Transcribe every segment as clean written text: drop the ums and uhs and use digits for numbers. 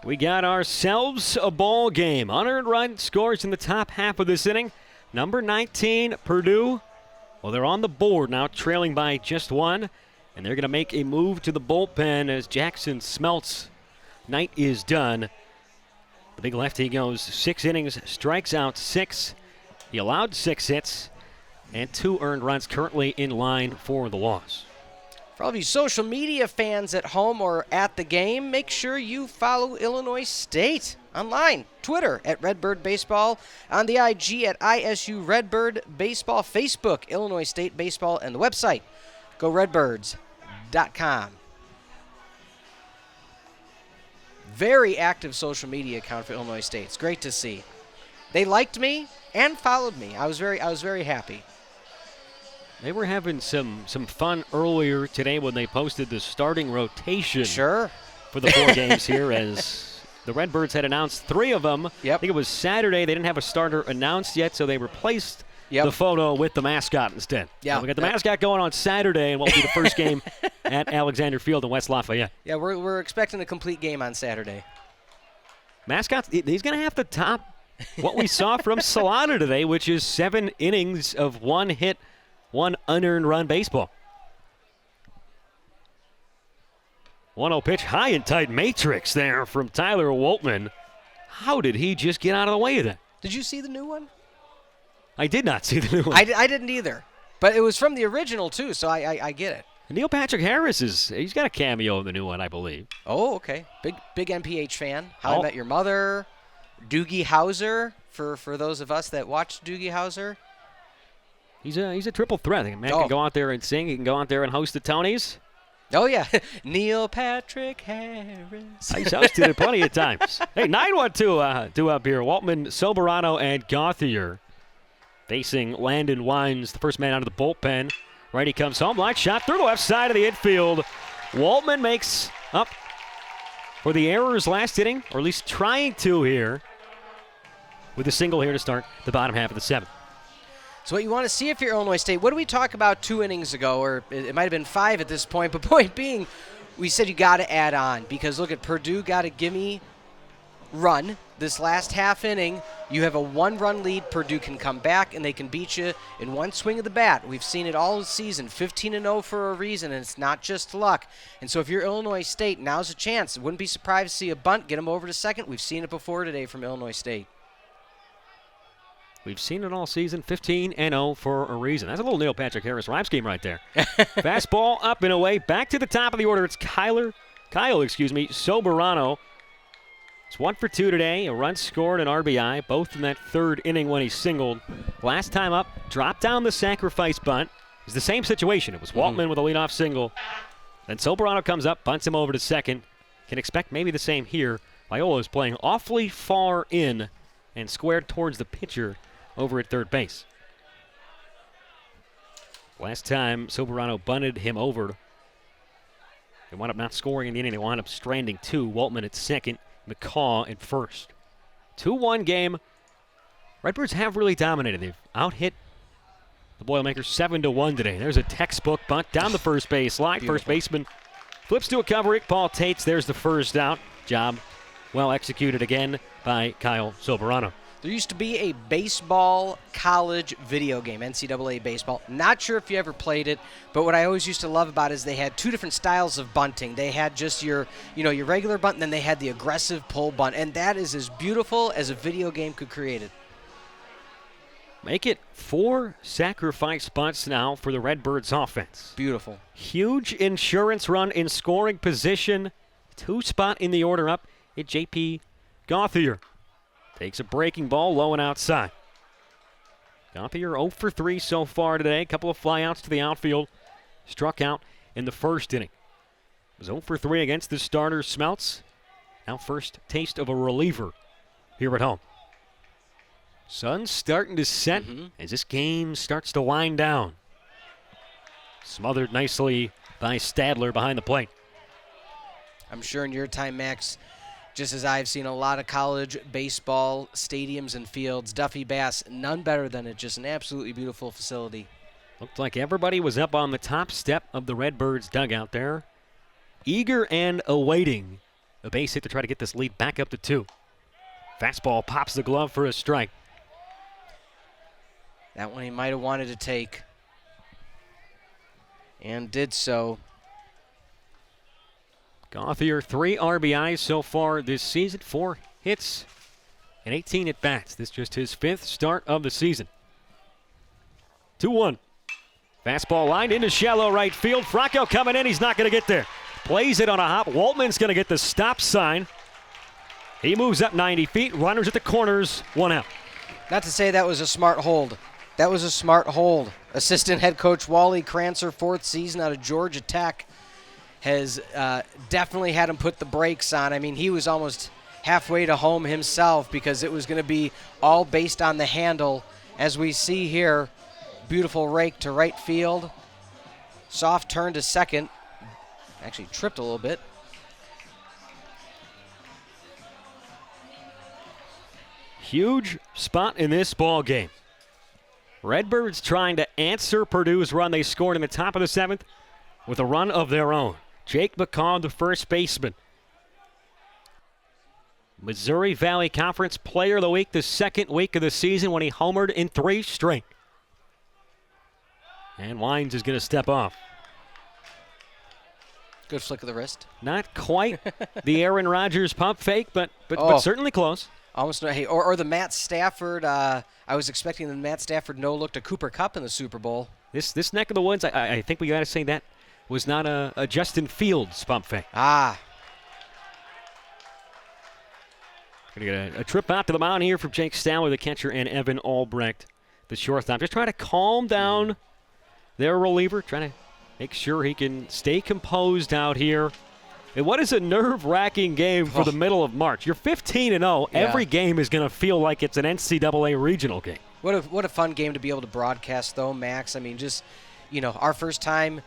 We got ourselves a ball game. Unearned run scores in the top half of this inning. Number 19, Purdue. Well, they're on the board now, trailing by just one. And they're going to make a move to the bullpen as Jackson Smelt's night is done. The big lefty goes 6 innings, strikes out 6. He allowed 6 hits and 2 earned runs, currently in line for the loss. For all of you social media fans at home or at the game, make sure you follow Illinois State online. Twitter at Redbird Baseball, on the IG at ISU Redbird Baseball, Facebook, Illinois State Baseball, and the website, GoRedbirds.com. Very active social media account for Illinois State. It's great to see. They liked me and followed me. I was very happy. They were having some fun earlier today when they posted the starting rotation for the 4 games here, as the Redbirds had announced 3 of them. Yep. I think it was Saturday. They didn't have a starter announced yet, so they replaced the photo with the mascot instead. Yeah, so we got the mascot going on Saturday, and what will be the first game at Alexander Field in West Lafayette. Yeah, we're expecting a complete game on Saturday. Mascots, he's going to have to top what we saw from Solana today, which is 7 innings of 1 hit, 1 unearned run baseball. 1-0 pitch, high and tight matrix there from Tyler Woltman. How did he just get out of the way of that? Did you see the new one? I did not see the new one. I didn't either. But it was from the original, too, so I get it. Neil Patrick Harris, he's got a cameo in the new one, I believe. Oh, okay. Big MPH fan. How I Met Your Mother. Doogie Howser, for those of us that watched Doogie Howser. He's a triple threat. The man can go out there and sing. He can go out there and host the Tonys. Oh, yeah. Neil Patrick Harris. He's hosted it plenty of times. Hey, 9-1-2 up here. Waltman, Soberano, and Gauthier facing Landon Wines, the first man out of the bullpen. Righty comes home. Line shot through the left side of the infield. Waltman makes up for the errors last inning, or at least trying to here, with a single here to start the bottom half of the 7th. So what you want to see if you're Illinois State, what did we talk about 2 innings ago, or it might have been 5 at this point, but point being, we said you got to add on, because look at Purdue got a gimme run this last half inning. You have a 1-run lead. Purdue can come back and they can beat you in one swing of the bat. We've seen it all season, 15-0 for a reason, and it's not just luck. And so if you're Illinois State, now's a chance. Wouldn't be surprised to see a bunt, get them over to second. We've seen it before today from Illinois State. We've seen it all season, 15-0 for a reason. That's a little Neil Patrick Harris rhyme scheme right there. Fastball up and away. Back to the top of the order. It's Kyle, Soberano. It's 1 for 2 today. A run scored, an RBI, both in that 3rd inning when he singled. Last time up, dropped down the sacrifice bunt. It's the same situation. It was Waltman with a leadoff single. Then Soberano comes up, bunts him over to second. Can expect maybe the same here. Viola is playing awfully far in and squared towards the pitcher over at third base. Last time, Soberano bunted him over. They wound up not scoring in the inning. They wound up stranding 2. Waltman at second, McCaw at first. 2-1 game. Redbirds have really dominated. They've out-hit the Boilermakers 7-1 today. There's a textbook bunt down the first base line. Beautiful. First baseman flips to a cover. Paul Tates, there's the first out. Job well executed again by Kyle Soberano. There used to be a baseball college video game, NCAA baseball. Not sure if you ever played it, but what I always used to love about it is they had 2 different styles of bunting. They had just your regular bunt, and then they had the aggressive pull bunt, and that is as beautiful as a video game could create it. Make it 4 sacrifice bunts now for the Redbirds offense. Beautiful. Huge insurance run in scoring position. 2 spot in the order up at J.P. Gauthier. Takes a breaking ball low and outside. Gauthier 0 for 3 so far today. A couple of flyouts to the outfield. Struck out in the 1st inning. Was 0 for 3 against the starter Smeltz. Now first taste of a reliever here at home. Sun's starting to set as this game starts to wind down. Smothered nicely by Stadler behind the plate. I'm sure in your time, Max, just as I've seen a lot of college baseball stadiums and fields, Duffy Bass, none better than it. Just an absolutely beautiful facility. Looked like everybody was up on the top step of the Redbirds dugout there, eager and awaiting a base hit to try to get this lead back up to 2. Fastball pops the glove for a strike. That one he might have wanted to take. And did so. Gauthier, 3 RBIs so far this season, 4 hits and 18 at-bats. This just his 5th start of the season. 2-1. Fastball lined into shallow right field. Franco coming in. He's not going to get there. Plays it on a hop. Waltman's going to get the stop sign. He moves up 90 feet. Runners at the corners. 1 out. Not to say that was a smart hold. That was a smart hold. Assistant head coach Wally Krancer, 4th season out of Georgia Tech, has definitely had him put the brakes on. I mean, he was almost halfway to home himself because it was going to be all based on the handle. As we see here, beautiful rake to right field. Soft turn to second. Actually tripped a little bit. Huge spot in this ball game. Redbirds trying to answer Purdue's run they scored in the top of the 7th with a run of their own. Jake McCall, the first baseman. Missouri Valley Conference Player of the Week the 2nd week of the season when he homered in 3 straight. And Wines is going to step off. Good flick of the wrist. Not quite the Aaron Rodgers pump fake, but certainly close. Almost, hey, or the Matt Stafford. I was expecting the Matt Stafford no-look to Cooper Kupp in the Super Bowl. This neck of the woods, I think we got to say that was not a Justin Fields pump fake. Ah. Going to get a trip out to the mound here from Jake Stanley, the catcher, and Evan Albrecht, the shortstop. Just trying to calm down their reliever, trying to make sure he can stay composed out here. And what is a nerve-wracking game for the middle of March? You're 15-0. Yeah. Every game is going to feel like it's an NCAA regional game. What a fun game to be able to broadcast, though, Max. I mean, just, our first time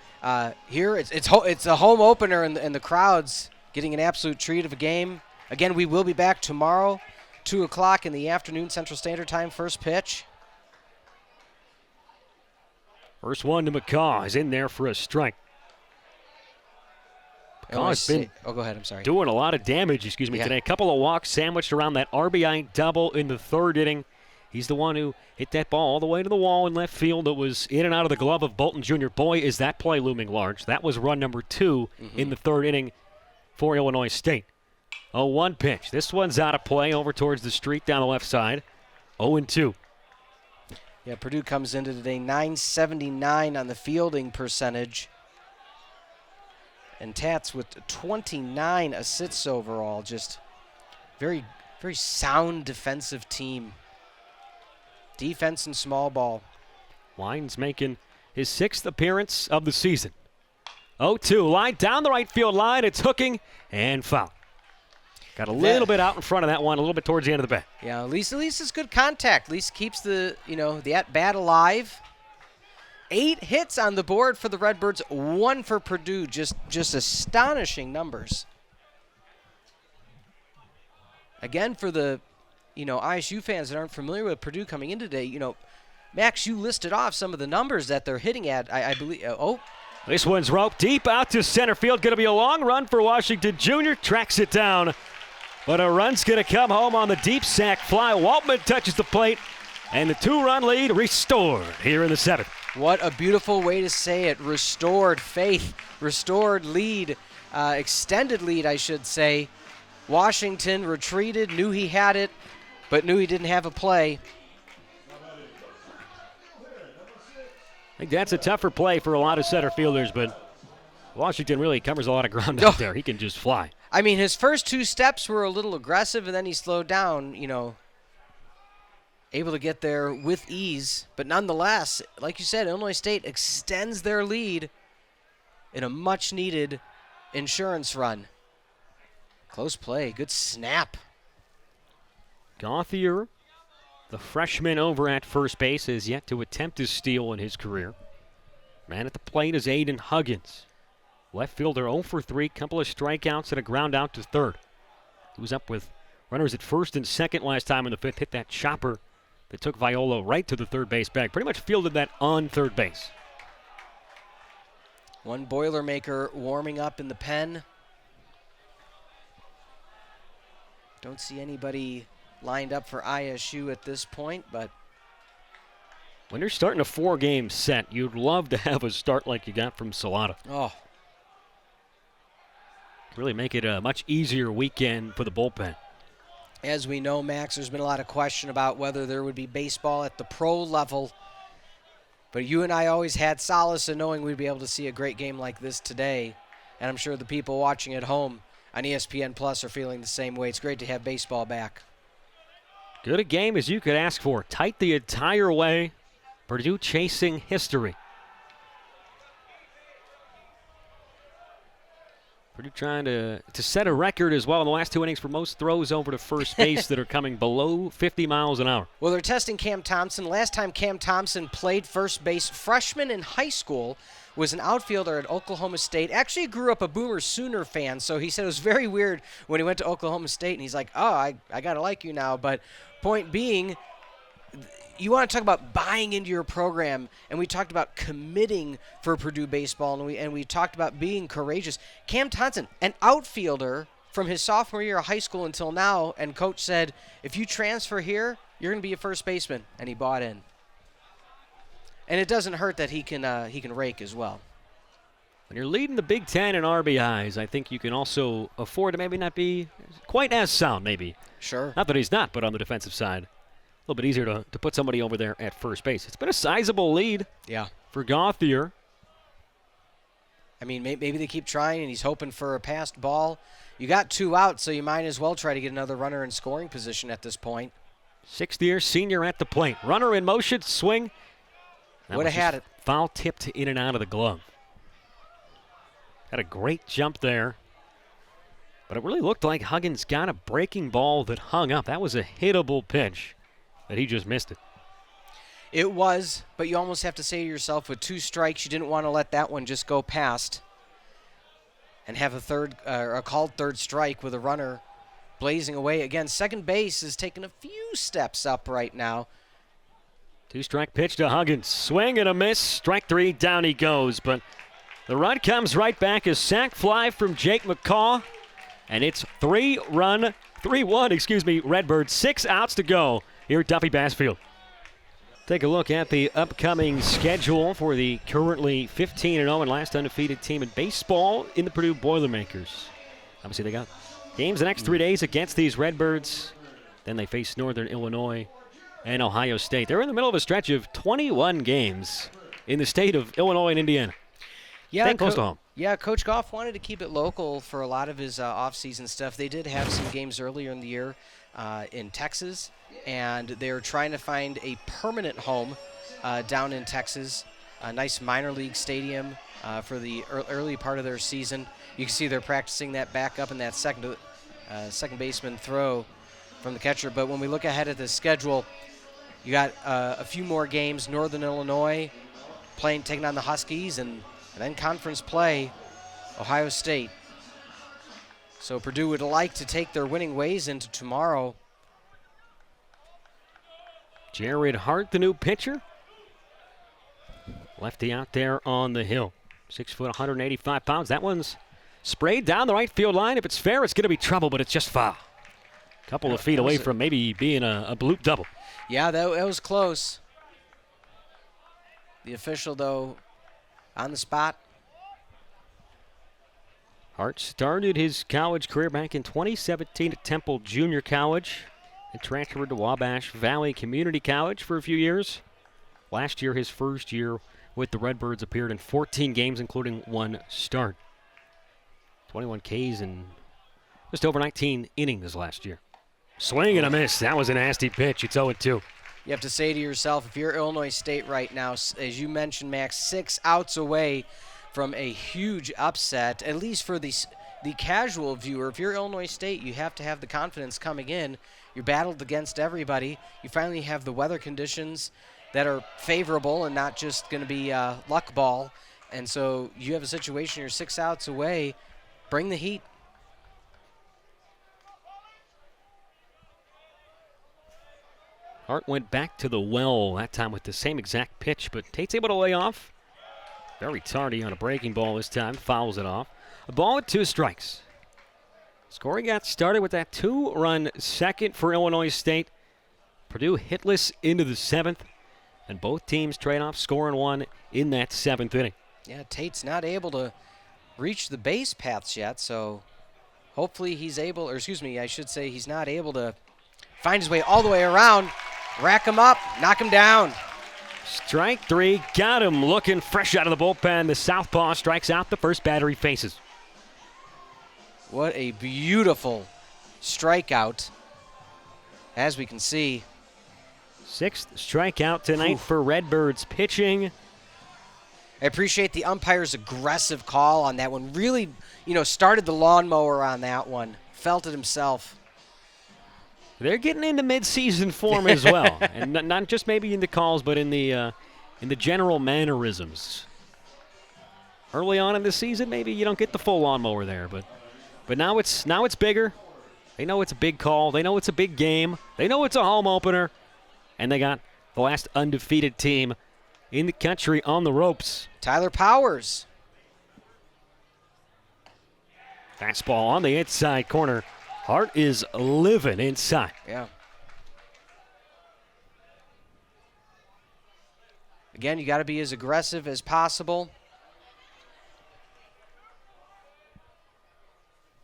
here. It's a home opener, and the crowd's getting an absolute treat of a game. Again, we will be back tomorrow, 2 o'clock in the afternoon, Central Standard Time, first pitch. First one to McCaw is in there for a strike. McCaw's been go ahead. I'm sorry. Doing a lot of damage, today. A couple of walks sandwiched around that RBI double in the 3rd inning. He's the one who hit that ball all the way to the wall in left field. It was in and out of the glove of Bolton Jr. Boy, is that play looming large. That was run number 2 in the 3rd inning for Illinois State. 0-1 pitch. This one's out of play over towards the street down the left side. 0-2. Yeah, Purdue comes into today .979 on the fielding percentage. And Tats with 29 assists overall. Just very, very sound defensive team. Defense and small ball. Wines making his 6th appearance of the season. 0-2. Line down the right field line. It's hooking and foul. Got a little bit out in front of that one, a little bit towards the end of the bat. Yeah, at least it's good contact. At least keeps the at-bat alive. 8 hits on the board for the Redbirds, 1 for Purdue. Just astonishing numbers. Again, for the ISU fans that aren't familiar with Purdue coming in today, Max, you listed off some of the numbers that they're hitting at. I believe. This one's roped deep out to center field. Going to be a long run for Washington Jr. Tracks it down. But a run's going to come home on the deep sack fly. Waltman touches the plate, and the 2-run lead restored here in the 7th. What a beautiful way to say it. Restored faith, restored lead, extended lead, I should say. Washington retreated, knew he had it, but knew he didn't have a play. I think that's a tougher play for a lot of center fielders, but Washington really covers a lot of ground out there. He can just fly. I mean, his first 2 steps were a little aggressive, and then he slowed down, able to get there with ease. But nonetheless, like you said, Illinois State extends their lead in a much-needed insurance run. Close play. Good snap. Gauthier, the freshman over at first base, has yet to attempt a steal in his career. Man at the plate is Aiden Huggins. Left fielder 0 for 3, couple of strikeouts and a ground out to 3rd. He was up with runners at 1st and 2nd last time in the 5th. Hit that chopper that took Viola right to the 3rd base bag. Pretty much fielded that on 3rd base. One Boilermaker warming up in the pen. Don't see anybody lined up for ISU at this point, but when you're starting a 4-game set, you'd love to have a start like you got from Salata. oh, Really make it a much easier weekend for the bullpen. as we know, Max, there's been a lot of question about whether there would be baseball at the pro level. But you and I always had solace in knowing we'd be able to see a great game like this today. And I'm sure the people watching at home on ESPN Plus are feeling the same way. It's great to have baseball back. Good a game as you could ask for. Tight the entire way. Purdue chasing history. Purdue trying to set a record as well in the last 2 innings for most throws over to first base that are coming below 50 miles an hour. Well, they're testing Cam Thompson. Last time Cam Thompson played first base, freshman in high school, was an outfielder at Oklahoma State. Actually grew up a Boomer Sooner fan, so he said it was very weird when he went to Oklahoma State, and he's like, oh, I got to like you now. But point being, you want to talk about buying into your program, and we talked about committing for Purdue baseball, and we talked about being courageous. Cam Thompson, an outfielder from his sophomore year of high school until now, and coach said, if you transfer here, you're going to be a first baseman, and he bought in. And it doesn't hurt that he can rake as well. When you're leading the Big Ten in RBIs, I think you can also afford to maybe not be quite as sound, maybe. Sure. Not that he's not, but on the defensive side. A little bit easier to put somebody over there at first base. It's been a sizable lead for Gauthier. I mean, maybe they keep trying, and he's hoping for a passed ball. You got 2 outs, so you might as well try to get another runner in scoring position at this point. Sixth-year senior at the plate. Runner in motion, swing. Would have had it. Foul tipped in and out of the glove. Had a great jump there. But it really looked like Huggins got a breaking ball that hung up. That was a hittable pitch. That he just missed it. It was, but you almost have to say to yourself, with 2 strikes, you didn't want to let that one just go past and have a called third strike with a runner blazing away. Again, second base is taking a few steps up right now. 2-strike pitch to Huggins. Swing and a miss. Strike 3, down he goes. But the run comes right back. A sac fly from Jake McCaw. And it's 3-1, Redbirds. 6 outs to go here at Duffy Bass Field. Take a look at the upcoming schedule for the currently 15-0 and last undefeated team in baseball in the Purdue Boilermakers. Obviously, they got games the next 3 days against these Redbirds. Then they face Northern Illinois and Ohio State. They're in the middle of a stretch of 21 games in the state of Illinois and Indiana. Yeah, Staying close to home. Yeah, Coach Goff wanted to keep it local for a lot of his off-season stuff. They did have some games earlier in the year in Texas, and they're trying to find a permanent home down in Texas, a nice minor league stadium for the early part of their season. You can see they're practicing that back up in that second baseman throw from the catcher. But when we look ahead at the schedule, you got a few more games. Northern Illinois taking on the Huskies, and then conference play, Ohio State. So Purdue would like to take their winning ways into tomorrow. Jared Hart, the new pitcher. Lefty out there on the hill. 6 foot, 185 pounds. That one's sprayed down the right field line. If it's fair, it's going to be trouble, but it's just foul. Couple of feet away from maybe being a bloop double. Yeah, that was close. The official, though, on the spot. Hart started his college career back in 2017 at Temple Junior College and transferred to Wabash Valley Community College for a few years. Last year, his first year with the Redbirds, appeared in 14 games, including 1 start. 21 Ks and just over 19 innings last year. Swing and a miss. That was a nasty pitch. It's 0-2. You have to say to yourself, if you're Illinois State right now, as you mentioned, Max, 6 outs away from a huge upset, at least for the casual viewer. If you're Illinois State, you have to have the confidence coming in. You're battled against everybody. You finally have the weather conditions that are favorable and not just going to be luck ball. And so you have a situation, you're 6 outs away. Bring the heat. Hart went back to the well that time with the same exact pitch, but Tate's able to lay off. Very tardy on a breaking ball this time, fouls it off. A ball with 2 strikes. Scoring got started with that 2-run second for Illinois State. Purdue hitless into the 7th, and both teams trade off scoring one in that 7th inning. Yeah, Tate's not able to reach the base paths yet, so hopefully he's able, or excuse me, I should say he's not able to find his way all the way around, rack him up, knock him down. Strike 3, got him looking fresh out of the bullpen. The southpaw strikes out the first batter he faces. What a beautiful strikeout, as we can see. 6th strikeout tonight for Redbirds pitching. I appreciate the umpire's aggressive call on that one. Really, started the lawnmower on that one. Felt it himself. They're getting into midseason form as well, and not just maybe in the calls, but in the general mannerisms. Early on in the season, maybe you don't get the full lawnmower there, but now it's bigger. They know it's a big call. They know it's a big game. They know it's a home opener, and they got the last undefeated team in the country on the ropes. Tyler Powers. Fastball on the inside corner. Hart is living inside. Yeah. Again, you got to be as aggressive as possible.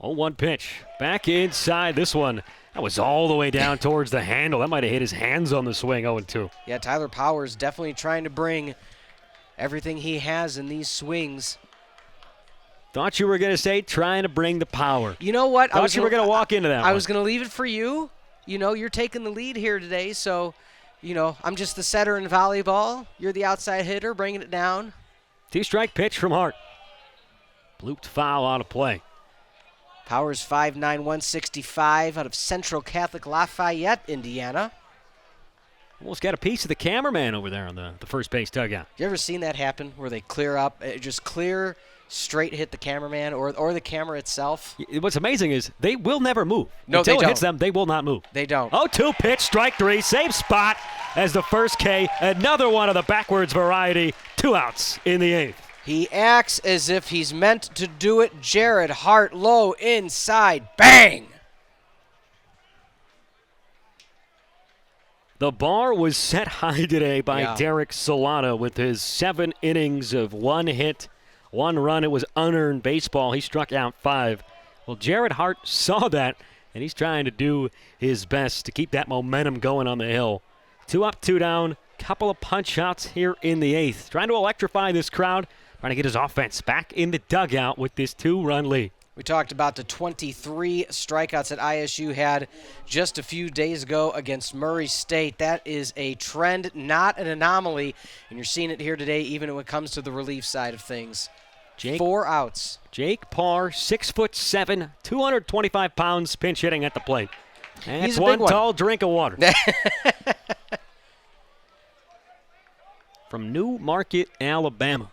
0-1 pitch. Back inside. This one, that was all the way down towards the handle. That might have hit his hands on the swing. 0-2. Yeah, Tyler Powers definitely trying to bring everything he has in these swings. Thought you were going to say trying to bring the power. You know what? Thought you were going to walk into that one. I was going to leave it for you. You're taking the lead here today, so, I'm just the setter in volleyball. You're the outside hitter, bringing it down. 2-strike pitch from Hart. Blooped foul out of play. Powers 5'9", 165 out of Central Catholic Lafayette, Indiana. Almost got a piece of the cameraman over there on the first base dugout. You ever seen that happen where they clear up, just clear, straight hit the cameraman or the camera itself? What's amazing is they will never move. No, Until they it don't. hits them, they will not move. They don't. 0-2 pitch, strike 3, same spot as the first K. Another one of the backwards variety. 2 outs in the 8th. He acts as if he's meant to do it. Jared Hart low inside. Bang! The bar was set high today by Derek Solana with his 7 innings of 1 hit, 1 run. It was unearned baseball. He struck out 5. Well, Jared Hart saw that, and he's trying to do his best to keep that momentum going on the hill. 2 up, 2 down. Couple of punch outs here in the 8th. Trying to electrify this crowd. Trying to get his offense back in the dugout with this 2-run lead. We talked about the 23 strikeouts that ISU had just a few days ago against Murray State. That is a trend, not an anomaly, and you're seeing it here today even when it comes to the relief side of things. 4 outs. Jake Parr, 6'7", 225 pounds, pinch hitting at the plate. That's He's a one big one. tall drink of water. From New Market, Alabama.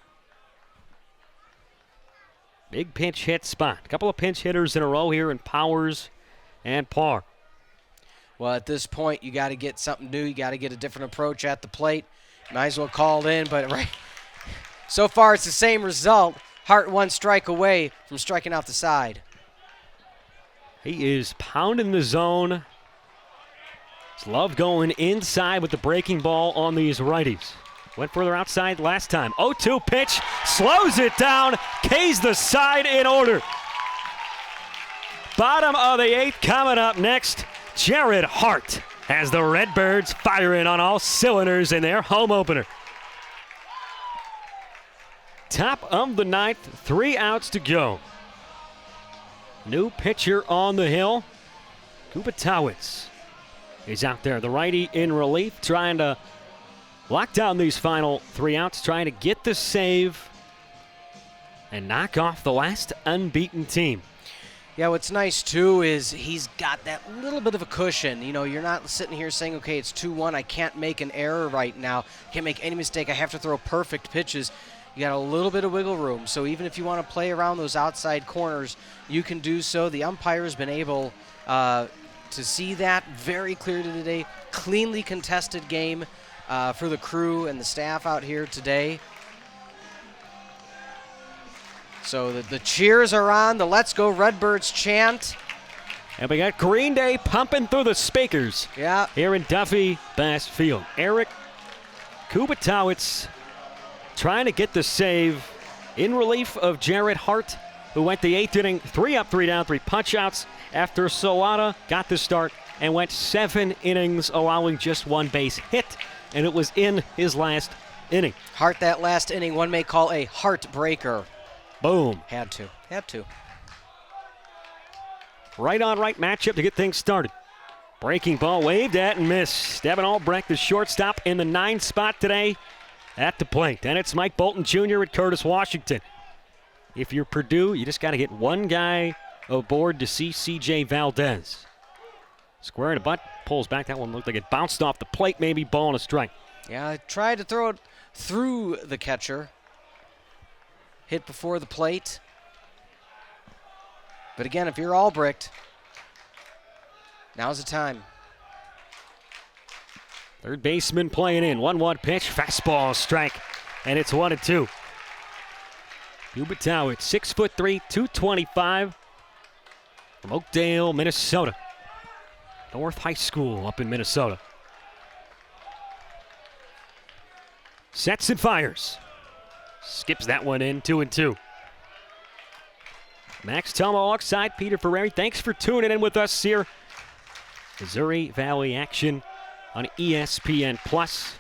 Big pinch hit spot. A couple of pinch hitters in a row here in Powers and Parr. Well, at this point, you got to get something new. You got to get a different approach at the plate. Might as well call it in, but so far it's the same result. Hart 1 strike away from striking out the side. He is pounding the zone. It's Love going inside with the breaking ball on these righties. Went further outside last time. 0-2 pitch, slows it down, K's the side in order. Bottom of the 8th coming up next. Jared Hart has the Redbirds firing on all cylinders in their home opener. Top of the 9th, 3 outs to go. New pitcher on the hill. Kupatowicz is out there. The righty in relief, trying to lock down these final 3 outs, trying to get the save and knock off the last unbeaten team. Yeah, what's nice, too, is he's got that little bit of a cushion. You're not sitting here saying, okay, it's 2-1. I can't make an error right now. Can't make any mistake. I have to throw perfect pitches. You got a little bit of wiggle room. So even if you want to play around those outside corners, you can do so. The umpire has been able to see that very clearly today. Cleanly contested game for the crew and the staff out here today. So the cheers are on, the Let's Go Redbirds chant. And we got Green Day pumping through the speakers Yeah. here in Duffy Bass Field. Eric Kubitowicz trying to get the save in relief of Jarrett Hart, who went the 8th inning, 3 up, 3 down, 3 punch-outs after Solana got the start and went 7 innings, allowing just 1 base hit, and it was in his last inning. Hart that last inning, one may call a heartbreaker. Boom. Had to. Right on right matchup to get things started. Breaking ball waved at and missed. Devin Albrecht, the shortstop, in the 9 spot today at the plate. And it's Mike Bolton Jr. at Curtis Washington. If you're Purdue, you just got to get one guy aboard to see C.J. Valdez. Square in a butt, pulls back. That one looked like it bounced off the plate, maybe ball and a strike. Yeah, I tried to throw it through the catcher. Hit before the plate. But again, if you're Albrecht, now's the time. Third baseman playing in. 1-1 pitch, fastball, strike, and it's 1-2. Kubitowicz, 6'3", 225, from Oakdale, Minnesota. North High School up in Minnesota. Sets and fires. Skips that one in, 2-2. Max Tomahawk side, Peter Ferrari. Thanks for tuning in with us here. Missouri Valley action on ESPN Plus.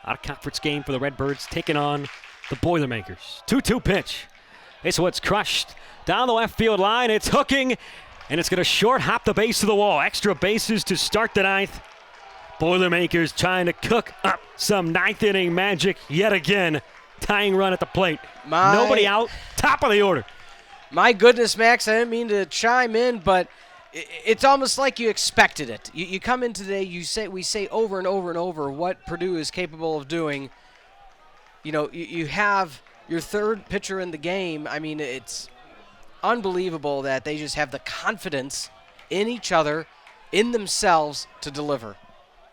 Out of conference game for the Redbirds, taking on the Boilermakers. 2-2 pitch. This one's crushed down the left field line. It's hooking, and it's going to short hop the base of the wall. Extra bases to start the 9th. Boilermakers trying to cook up some 9th inning magic yet again. Tying run at the plate. Nobody out. Top of the order. My goodness, Max, I didn't mean to chime in, but it's almost like you expected it. You come in today, we say over and over and over what Purdue is capable of doing. You know, you have your third pitcher in the game. I mean, it's unbelievable that they just have the confidence in each other, in themselves, to deliver.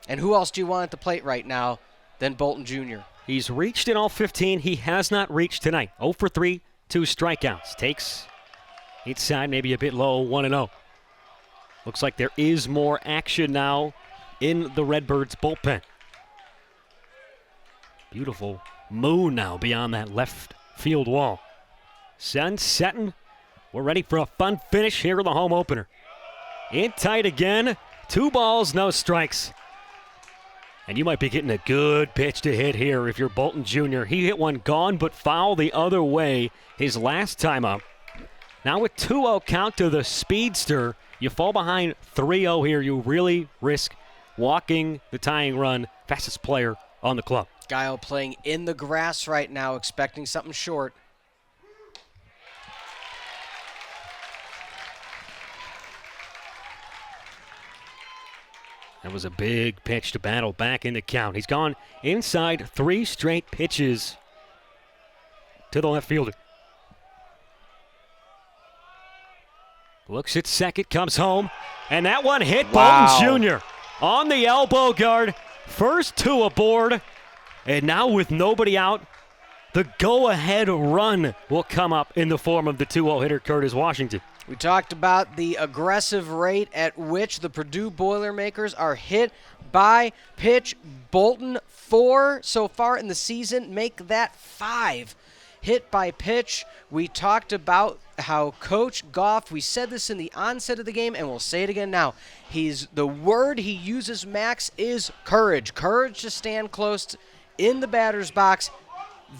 And who else do you want at the plate right now than Bolton Jr.? He's reached in all 15. He has not reached tonight. 0 for 3, 2 strikeouts. Takes each side maybe a bit low, 1-0. Looks like there is more action now in the Redbirds bullpen. Beautiful moon now beyond that left field wall. Sun setting. We're ready for a fun finish here in the home opener. In tight again. 2 balls, no strikes. And you might be getting a good pitch to hit here if you're Bolton Jr. He hit one gone but foul the other way his last time up. Now with 2-0 count to the speedster, you fall behind 3-0 here. You really risk walking the tying run. Fastest player on the club. Guile playing in the grass right now, expecting something short. That was a big pitch to battle back in the count. He's gone inside 3 straight pitches to the left fielder. Looks at second, comes home, and that one hit Bolton Jr. on the elbow guard. First 2 aboard, and now with nobody out, the go-ahead run will come up in the form of the 2-0 hitter, Curtis Washington. We talked about the aggressive rate at which the Purdue Boilermakers are hit by pitch. Bolton 4 so far in the season. Make that 5 hit by pitch. We talked about how Coach Goff, we said this in the onset of the game, and we'll say it again now. The word he uses, Max, is courage. Courage to stand close in the batter's box.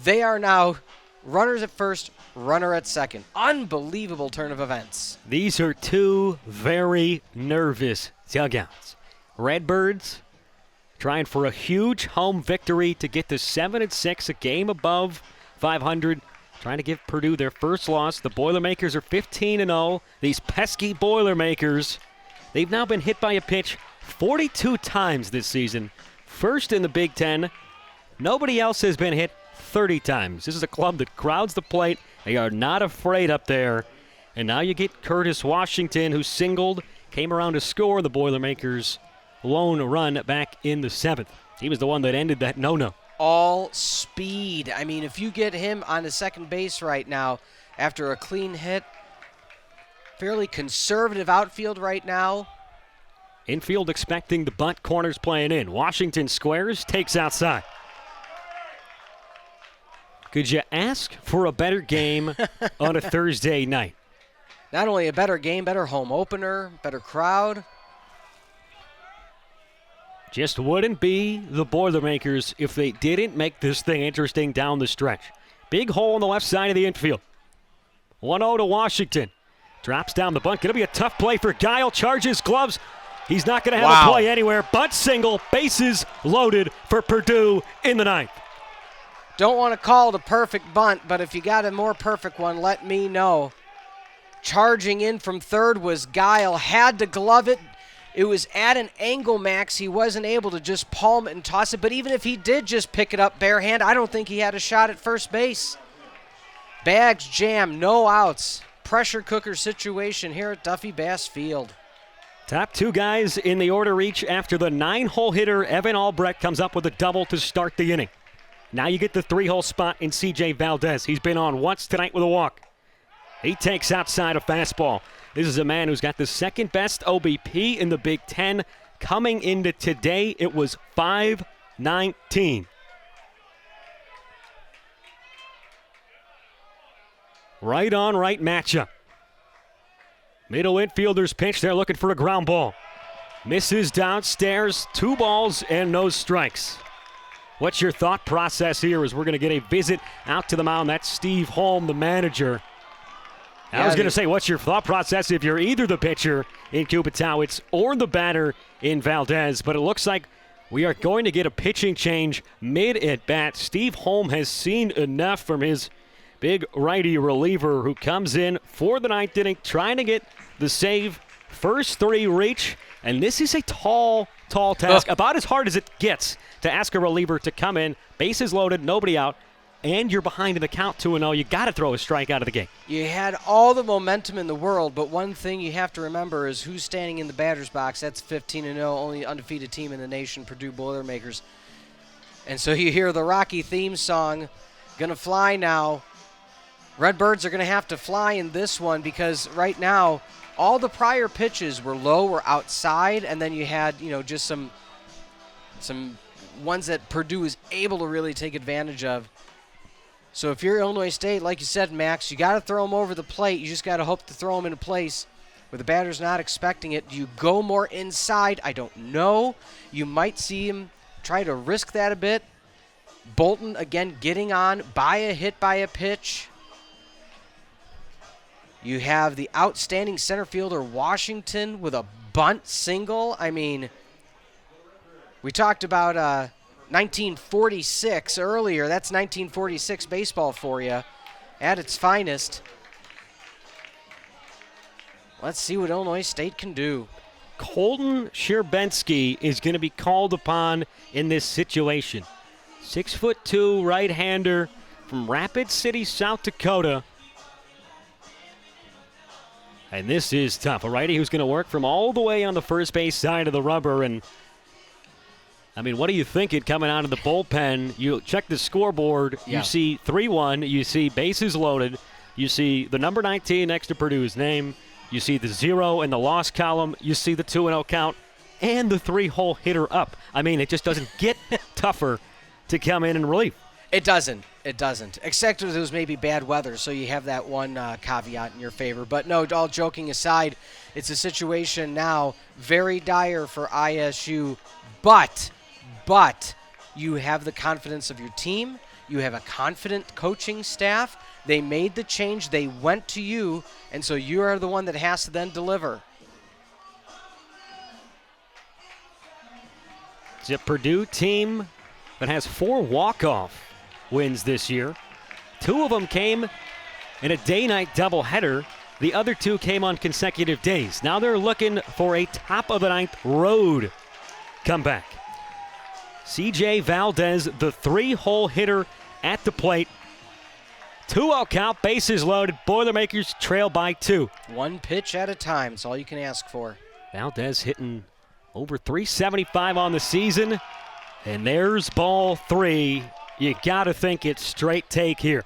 They are now runners at first, runner at second. Unbelievable turn of events. These are 2 very nervous dugouts. Redbirds trying for a huge home victory to get to 7-6, a game above 500. Trying to give Purdue their first loss. The Boilermakers are 15-0. These pesky Boilermakers, they've now been hit by a pitch 42 times this season. First in the Big Ten. Nobody else has been hit 30 times. This is a club that crowds the plate. They are not afraid up there. And now you get Curtis Washington, who singled, came around to score the Boilermakers' lone run back in the 7th. He was the one that ended that no-no. All speed. I mean, if you get him on the second base right now after a clean hit, fairly conservative outfield right now. Infield expecting the bunt, corners playing in. Washington squares, takes outside. Could you ask for a better game on a Thursday night? Not only a better game, better home opener, better crowd. Just wouldn't be the Boilermakers if they didn't make this thing interesting down the stretch. Big hole on the left side of the infield. 1-0 to Washington. Drops down the bunt. Going to be a tough play for Guile. Charges gloves. He's not going to have a play anywhere. Bunt single. Bases loaded for Purdue in the ninth. Don't want to call it a perfect bunt, but if you got a more perfect one, let me know. Charging in from third was Guile. Had to glove it. It was at an angle, Max. He wasn't able to just palm it and toss it. But even if he did just pick it up bare hand, I don't think he had a shot at first base. Bags jam, no outs. Pressure cooker situation here at Duffy Bass Field. Top two guys in the order each after the 9-hole hitter, Evan Albrecht, comes up with a double to start the inning. Now you get the 3-hole spot in C.J. Valdez. He's been on once tonight with a walk. He takes outside a fastball. This is a man who's got the second best OBP in the Big Ten. Coming into today, it was .519. Right on right matchup. Middle infielders pitch. They're looking for a ground ball. Misses downstairs. 2 balls and no strikes. What's your thought process here as we're going to get a visit out to the mound? That's Steve Holm, the manager. I was going to say, what's your thought process if you're either the pitcher in Kupitowicz or the batter in Valdez? But it looks like we are going to get a pitching change mid-at-bat. Steve Holm has seen enough from his big righty reliever who comes in for the ninth inning, trying to get the save. First 3 reach, and this is a tall task, about as hard as it gets to ask a reliever to come in, bases loaded, nobody out, and you're behind in the count 2-0. You got to throw a strike out of the gate. You had all the momentum in the world, but one thing you have to remember is who's standing in the batter's box. That's 15-0, only undefeated team in the nation, Purdue Boilermakers. And so you hear the Rocky theme song, gonna fly now. Redbirds are gonna have to fly in this one because right now all the prior pitches were low or outside, and then you had, just some ones that Purdue is able to really take advantage of. So if you're Illinois State, like you said, Max, you got to throw them over the plate. You just got to hope to throw them into place where the batter's not expecting it. Do you go more inside? I don't know. You might see him try to risk that a bit. Bolton, again, getting on by a hit, by a pitch. You have the outstanding center fielder, Washington, with a bunt single. I mean, we talked about 1946 earlier. That's 1946 baseball for you at its finest. Let's see what Illinois State can do. Colton Sherbensky is going to be called upon in this situation. 6'2" right-hander from Rapid City, South Dakota. And this is tough. A righty who's going to work from all the way on the first base side of the rubber. And I mean, what are you thinking coming out of the bullpen? You check the scoreboard. Yeah. You see 3-1. You see bases loaded. You see the number 19 next to Purdue's name. You see the 0 in the loss column. You see the 2-0 count and the 3-hole hitter up. I mean, it just doesn't get tougher to come in and relief. It doesn't. It doesn't. Except if it was maybe bad weather, so you have that one caveat in your favor. But no, all joking aside, it's a situation now very dire for ISU. But you have the confidence of your team. You have a confident coaching staff. They made the change. They went to you, and so you are the one that has to then deliver. It's a Purdue team that has 4 walk-off wins this year. 2 of them came in a day-night doubleheader. The other 2 came on consecutive days. Now they're looking for a top-of-the-ninth road comeback. C.J. Valdez, the 3-hole hitter at the plate. 2-0 count, bases loaded. Boilermakers trail by 2. 1 pitch at a time. That's all you can ask for. Valdez hitting over .375 on the season. And there's ball 3. You got to think it's straight take here.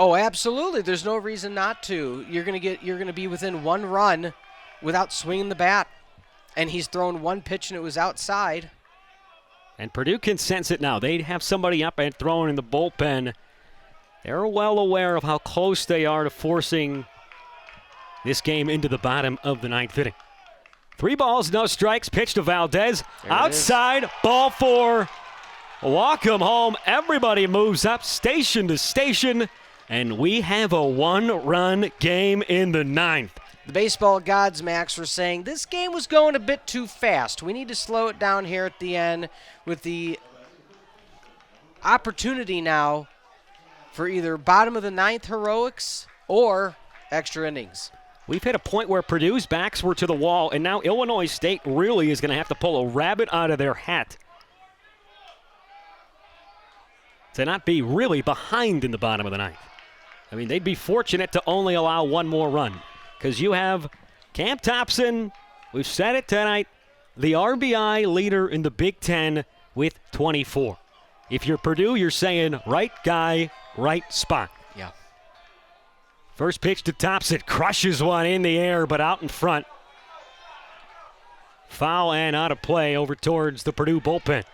Oh, absolutely. There's no reason not to. You're gonna be within 1 run without swinging the bat, and he's thrown 1 pitch and it was outside. And Purdue can sense it now. They have somebody up and throwing in the bullpen. They're well aware of how close they are to forcing this game into the bottom of the 9th inning. 3 balls, no strikes. Pitch to Valdez. Outside, ball 4. Welcome home. Everybody moves up station to station. And we have a 1-run game in the 9th. The baseball gods, Max, were saying this game was going a bit too fast. We need to slow it down here at the end with the opportunity now for either bottom of the 9th heroics or extra innings. We've hit a point where Purdue's backs were to the wall, and now Illinois State really is going to have to pull a rabbit out of their hat to not be really behind in the bottom of the 9th. I mean, they'd be fortunate to only allow 1 more run because you have Cam Thompson, we've said it tonight, the RBI leader in the Big Ten with 24. If you're Purdue, you're saying right guy, right spot. Yeah. First pitch to Thompson, crushes one in the air, but out in front. Foul and out of play over towards the Purdue bullpen.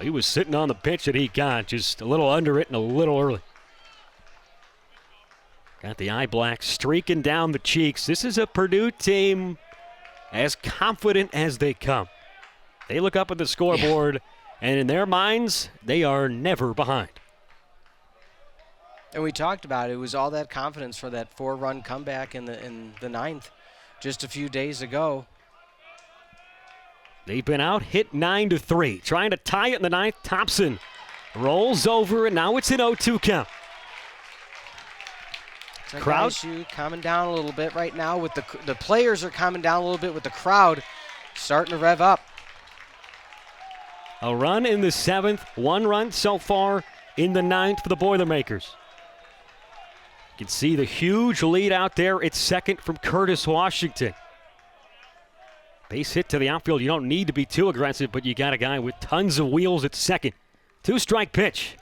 He was sitting on the pitch that he got, just a little under it and a little early. Got the eye black streaking down the cheeks. This is a Purdue team as confident as they come. They look up at the scoreboard, and in their minds, they are never behind. And we talked about it. It was all that confidence for that 4-run comeback in the 9th just a few days ago. They've been out, hit 9-3. Trying to tie it in the 9th. Thompson rolls over, and now it's an 0-2 count. Crowd calming down a little bit right now. With the players are calming down a little bit with the crowd starting to rev up. A run in the 7th, 1 run so far in the 9th for the Boilermakers. You can see the huge lead out there at second from Curtis Washington. Base hit to the outfield. You don't need to be too aggressive, but you got a guy with tons of wheels at second. 2-strike pitch.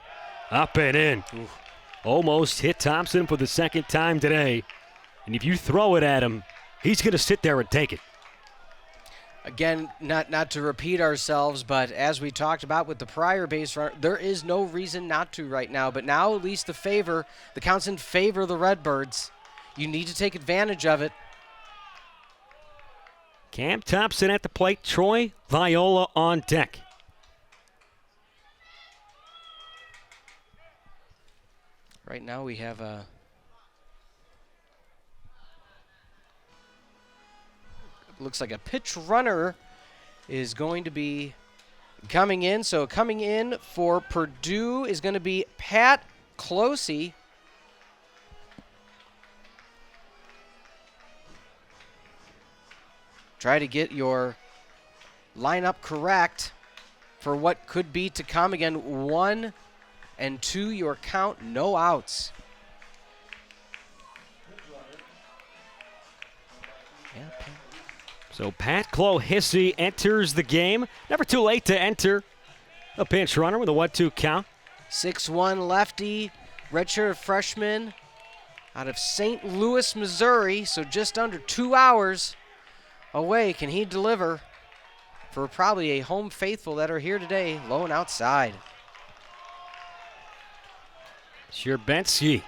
Up and in. Oof. Almost hit Thompson for the 2nd time today. And if you throw it at him, he's going to sit there and take it. Again, not to repeat ourselves, but as we talked about with the prior base runner, there is no reason not to right now. But now at least the count's in favor of the Redbirds. You need to take advantage of it. Cam Thompson at the plate. Troy Viola on deck. Right now we have a looks like a pitch runner is going to be coming in. So coming in for Purdue is going to be Pat Closey. Try to get your lineup correct for what could be to come. Again, 1 and 2 your count, no outs. So Pat Clohissy enters the game. Never too late to enter a pinch runner with a 1-2 count. 6'1" lefty, redshirt freshman out of St. Louis, Missouri, so just under 2 hours away. Can he deliver for probably a home faithful that are here today, low and outside? Sherbetsky,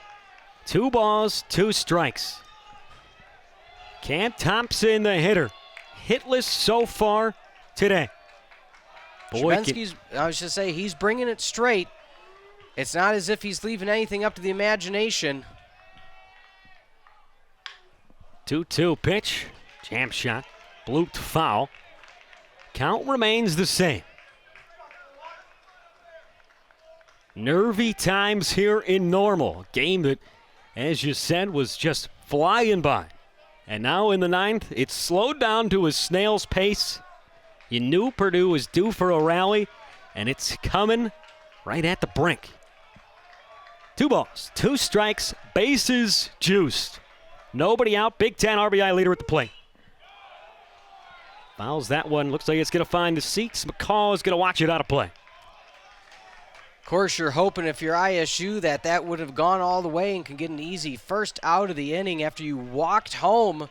2 balls, 2 strikes. Cam Thompson, the hitter, hitless so far today. Sherbetsky's, I was just say, he's bringing it straight. It's not as if he's leaving anything up to the imagination. 2-2 pitch, jam shot, blooped foul. Count remains the same. Nervy times here in Normal. A game that, as you said, was just flying by. And now in the 9th, it's slowed down to a snail's pace. You knew Purdue was due for a rally, and it's coming right at the brink. 2 balls, 2 strikes, bases juiced. Nobody out, Big Ten RBI leader at the plate. Fouls that one, looks like it's going to find the seats. McCall is going to watch it out of play. course, you're hoping if you're ISU that would have gone all the way and can get an easy first out of the inning after you walked home.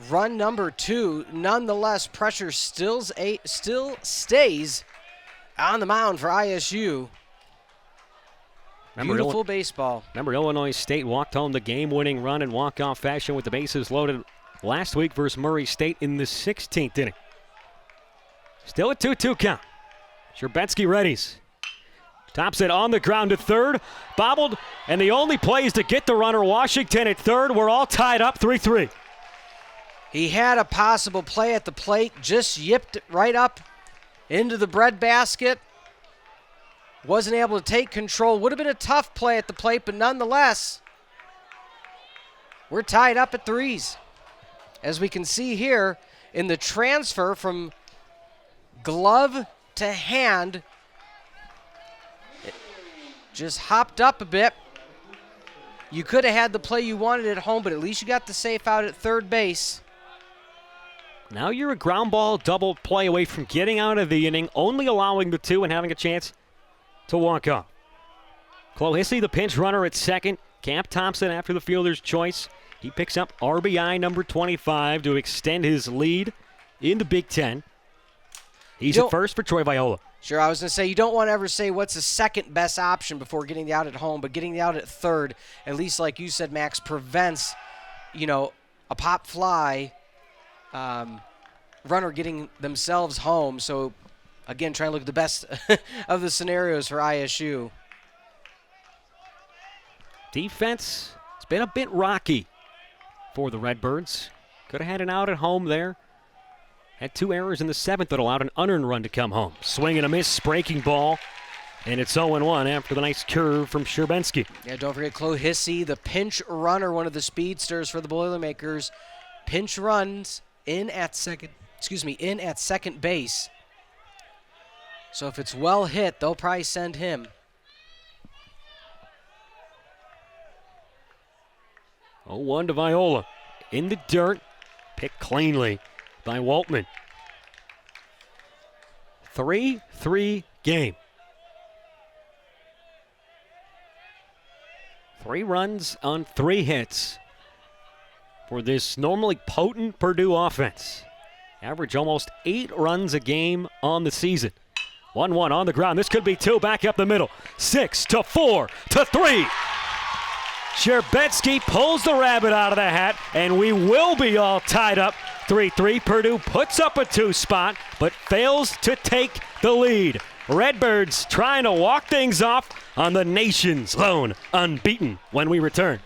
Run number 2. Nonetheless, pressure still stays on the mound for ISU. Beautiful baseball. Remember, Illinois State walked home the game-winning run in walk-off fashion with the bases loaded last week versus Murray State in the 16th inning. Still a 2-2 count. Sherbetsky readies. Tops it on the ground to third. Bobbled, and the only play is to get the runner. Washington at third. We're all tied up 3-3. He had a possible play at the plate, just yipped it right up into the breadbasket. Wasn't able to take control. Would have been a tough play at the plate, but nonetheless, we're tied up at 3s. As we can see here in the transfer from glove to hand, it just hopped up a bit. You could have had the play you wanted at home, but at least you got the safe out at third base. Now you're a ground ball double play away from getting out of the inning, only allowing the 2 and having a chance to walk off. Clohissy, the pinch runner at second. Camp Thompson after the fielder's choice. He picks up RBI number 25 to extend his lead in the Big Ten. He's at first for Troy Viola. Sure, I was going to say, you don't want to ever say what's the second best option before getting the out at home, but getting the out at third, at least like you said, Max, prevents, a pop fly runner getting themselves home. So, again, trying to look at the best of the scenarios for ISU. Defense, it's been a bit rocky for the Redbirds. Could have had an out at home there. Had 2 errors in the 7th that allowed an unearned run to come home. Swing and a miss, breaking ball. And it's 0-1 after the nice curve from Sherbetsky. Yeah, don't forget Clohissy, the pinch runner, one of the speedsters for the Boilermakers. Pinch runs in at second base. So if it's well hit, they'll probably send him. 0-1 to Viola. In the dirt, picked cleanly by Waltman. 3-3 game. 3 runs on 3 hits for this normally potent Purdue offense. Average almost 8 runs a game on the season. 1-1 on the ground. This could be 2 back up the middle. 6-4-3. Sherbetsky pulls the rabbit out of the hat, and we will be all tied up 3-3. Purdue puts up a 2 spot, but fails to take the lead. Redbirds trying to walk things off on the nation's lone unbeaten when we return.